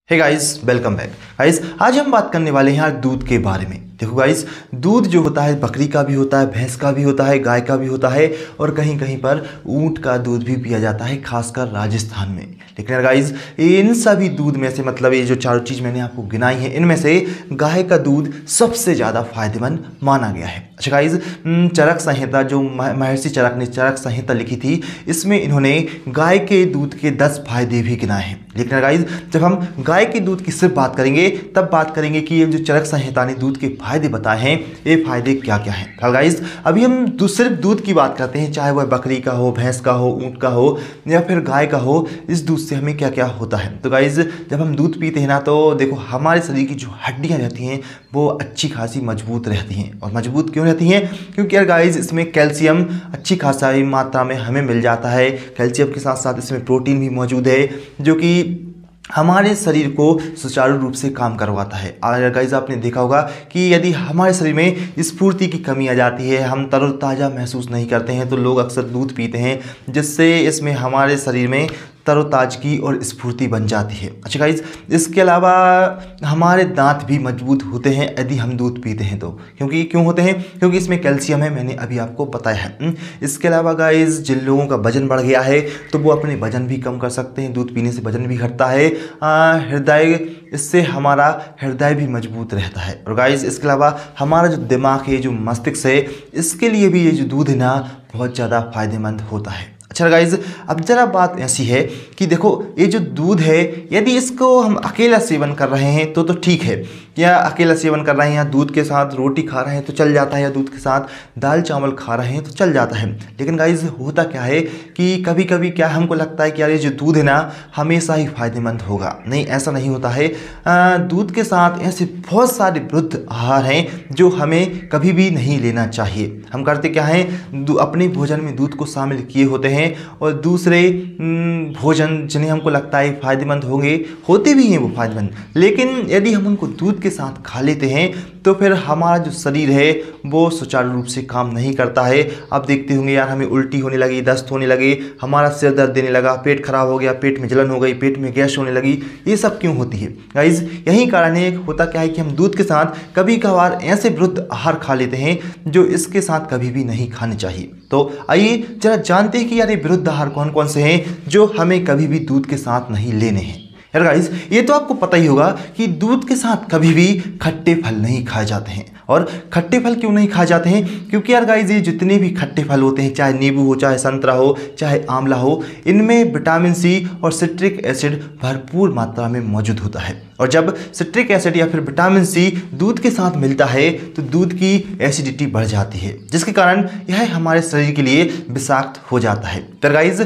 हे guys, welcome back. Guys, आज हम बात करने वाले हैं यार दूध के बारे में। देखो गाइस, दूध जो होता है बकरी का भी होता है, भैंस का भी होता है, गाय का भी होता है और कहीं कहीं पर ऊंट का दूध भी पिया जाता है, खासकर राजस्थान में। लेकिन यार गाइस, इन सभी दूध में से मतलब ये जो चारों चीज़ मैंने आपको गिनाई है, इनमें से गाय का दूध सबसे ज़्यादा फायदेमंद माना गया है। अच्छा गाइस, चरक संहिता जो महर्षि चरक ने चरक संहिता लिखी थी, इसमें इन्होंने गाय के दूध के 10 फायदे भी गिनाए हैं। लेकिन गाइस, जब हम गाय के दूध की सिर्फ बात करेंगे तब बात करेंगे कि ये जो चरक संहिता ने दूध के फायदे बताए हैं, ये फायदे क्या क्या हैं। तो गाइस, अभी हम सिर्फ दूध की बात करते हैं, चाहे वह बकरी का हो, भैंस का हो, ऊंट का हो या फिर गाय का हो। इस दूध से हमें क्या क्या होता है। तो गाइस, जब हम दूध पीते हैं ना, तो देखो हमारे शरीर की जो हड्डियां रहती हैं वो अच्छी खासी मजबूत रहती हैं। और मजबूत क्यों रहती हैं? क्योंकि यार गाइस, इसमें कैल्शियम अच्छी खासी मात्रा में हमें मिल जाता है। कैल्शियम के साथ साथ इसमें प्रोटीन भी मौजूद है जो कि हमारे शरीर को सुचारू रूप से काम करवाता है। और गाइस, आपने देखा होगा कि यदि हमारे शरीर में स्फूर्ति की कमी आ जाती है, हम तरोताज़ा महसूस नहीं करते हैं, तो लोग अक्सर दूध पीते हैं, जिससे इसमें हमारे शरीर में तरोताजगी और स्फूर्ति बन जाती है। अच्छा गाइस, इसके अलावा हमारे दांत भी मजबूत होते हैं यदि हम दूध पीते हैं तो। क्यों होते हैं? क्योंकि इसमें कैल्शियम है, मैंने अभी आपको बताया है। इसके अलावा गाइस, जिन लोगों का वजन बढ़ गया है तो वो अपने वजन भी कम कर सकते हैं। दूध पीने से वजन भी घटता है। इससे हमारा हृदय भी मजबूत रहता है। और गाइस, इसके अलावा हमारा जो दिमाग है, जो मस्तिष्क है, इसके लिए भी ये जो दूध है ना, बहुत ज़्यादा फायदेमंद होता है। अच्छा गाइज, अब जरा बात ऐसी है कि देखो, ये जो दूध है, यदि इसको हम अकेला सेवन कर रहे हैं तो ठीक है, या अकेला सेवन कर रहे हैं, या दूध के साथ रोटी खा रहे हैं तो चल जाता है, या दूध के साथ दाल चावल खा रहे हैं तो चल जाता है। लेकिन गाइज, होता क्या है कि कभी कभी क्या हमको लगता है कि यार ये जो दूध है ना हमेशा ही फायदेमंद होगा। नहीं, ऐसा नहीं होता है। दूध के साथ ऐसे बहुत सारे विरुद्ध आहार हैं जो हमें कभी भी नहीं लेना चाहिए। हम करते क्या हैं, अपने भोजन में दूध को शामिल किए होते हैं और दूसरे भोजन जिन्हें हमको लगता है फायदेमंद होते भी हैं वो फायदेमंद, लेकिन यदि हम उनको दूध के साथ खा लेते हैं तो फिर हमारा जो शरीर है वो सुचारू रूप से काम नहीं करता है। आप देखते होंगे यार, हमें उल्टी होने लगी, दस्त होने लगे, हमारा सिर दर्द देने लगा, पेट खराब हो गया, पेट में जलन हो गई, पेट में गैस होने लगी। ये सब क्यों होती है गाइज? यही कारण है। होता क्या है कि हम दूध के साथ कभी कभार ऐसे विरुद्ध आहार खा लेते हैं जो इसके साथ कभी भी नहीं खाने चाहिए। तो आइए जरा जानते हैं कि यार ये विरुद्ध आहार कौन कौन से हैं जो हमें कभी भी दूध के साथ नहीं लेने हैं। यार गाइस, ये तो आपको पता ही होगा कि दूध के साथ कभी भी खट्टे फल नहीं खाए जाते हैं। और खट्टे फल क्यों नहीं खाए जाते हैं? क्योंकि यार गाइस, ये जितने भी खट्टे फल होते हैं, चाहे नींबू हो, चाहे संतरा हो, चाहे आंवला हो, इनमें विटामिन सी और सिट्रिक एसिड भरपूर मात्रा में मौजूद होता है। और जब सिट्रिक एसिड या फिर विटामिन सी दूध के साथ मिलता है तो दूध की एसिडिटी बढ़ जाती है, जिसके कारण यह हमारे शरीर के लिए विषाक्त हो जाता है। तो गाइस,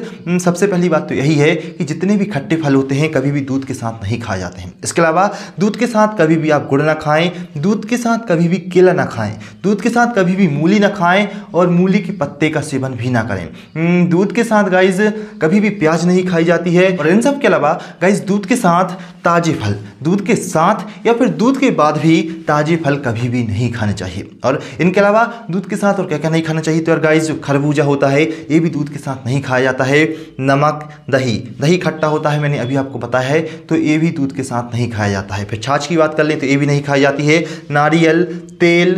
सबसे पहली बात तो यही है कि जितने भी खट्टे फल होते हैं कभी भी दूध के साथ नहीं खाए जाते हैं। इसके अलावा दूध के साथ कभी भी आप गुड़ ना खाएं, दूध के साथ कभी भी केला ना खाएं, दूध के साथ कभी भी मूली ना खाएं और मूली के पत्ते का सेवन भी ना करें। दूध के साथ गाइस कभी भी प्याज नहीं खाई जाती है। और इन सब के अलावा गाइस, दूध के साथ ताजे फल, दूध के साथ या फिर दूध के बाद भी ताजे फल कभी भी नहीं खाने चाहिए। और इनके अलावा दूध के साथ और क्या क्या नहीं खाना चाहिए? तो यार गाइस, जो खरबूजा होता है ये भी दूध के साथ नहीं खाया जाता है। नमक, दही खट्टा होता है, मैंने अभी आपको बताया है, तो ये भी दूध के साथ नहीं खाया जाता है। फिर छाछ की बात कर लें तो ये भी नहीं खाई जाती है। नारियल तेल,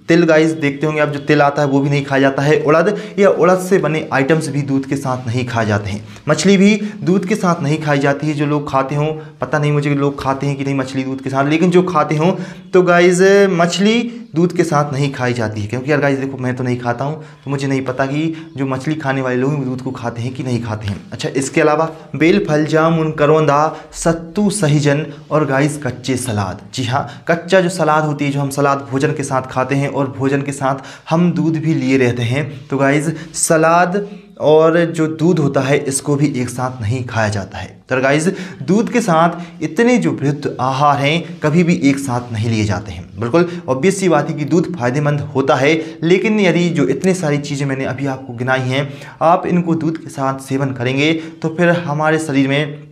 तिल गाइस, देखते होंगे आप, जो तिल आता है वो भी नहीं खाया जाता है। उड़द या उड़द से बने आइटम्स भी दूध के साथ नहीं खाए जाते हैं। मछली भी दूध के साथ नहीं खाई जाती है। जो लोग खाते हों, पता नहीं मुझे लोग खाते हैं कि नहीं मछली दूध के साथ, लेकिन जो खाते हों तो गाइस, मछली दूध के साथ नहीं खाई जाती है। क्योंकि यार गाइस देखो, मैं तो नहीं खाता हूँ तो मुझे नहीं पता कि जो मछली खाने वाले लोग हैं दूध को खाते हैं कि नहीं खाते हैं। अच्छा, इसके अलावा बेल फल, जामुन, करौंदा, सत्तू, सहीजन और गाइस कच्चे सलाद। जी हाँ, कच्चा जो सलाद होती है, जो हम सलाद भोजन के साथ खाते हैं और भोजन के साथ हम दूध भी लिए रहते हैं, तो गाइस सलाद और जो दूध होता है इसको भी एक साथ नहीं खाया जाता है। तो गाइस, दूध के साथ इतने जो विरुद्ध आहार हैं कभी भी एक साथ नहीं लिए जाते हैं। बिल्कुल ऑब्वियस सी बात है कि दूध फायदेमंद होता है, लेकिन यदि जो इतने सारी चीज़ें मैंने अभी आपको गिनाई हैं, आप इनको दूध के साथ सेवन करेंगे तो फिर हमारे शरीर में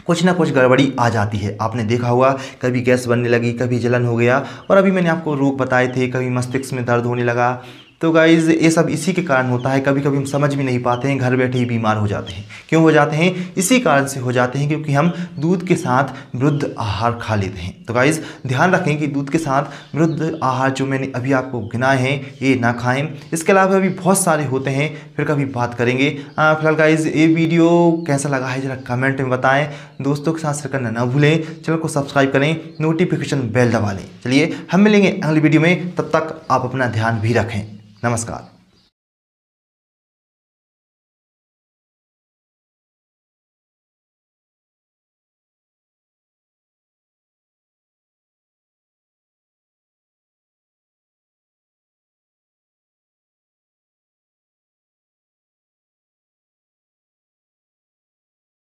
कुछ ना कुछ गड़बड़ी आ जाती है। आपने देखा होगा, कभी गैस बनने लगी, कभी जलन हो गया, और अभी मैंने आपको रोग बताए थे, कभी मस्तिष्क में दर्द होने लगा, तो गाइज़ ये सब इसी के कारण होता है, कभी कभी हम समझ भी नहीं पाते हैं, घर बैठे ही बीमार हो जाते हैं। क्यों हो जाते हैं? इसी कारण से हो जाते हैं क्योंकि हम दूध के साथ विरुद्ध आहार खा लेते हैं। तो गाइज़ ध्यान रखें कि दूध के साथ विरुद्ध आहार जो मैंने अभी आपको गिनाए हैं ये ना खाएं। इसके अलावा भी बहुत सारे होते हैं, फिर कभी बात करेंगे। फिलहाल गाइज़ ये वीडियो कैसा लगा है ज़रा कमेंट में बताएं, दोस्तों के साथ शेयर करना ना भूलें, चैनल को सब्सक्राइब करें, नोटिफिकेशन बेल दबा लें। चलिए हम मिलेंगे अगली वीडियो में, तब तक आप अपना ध्यान भी रखें। नमस्कार।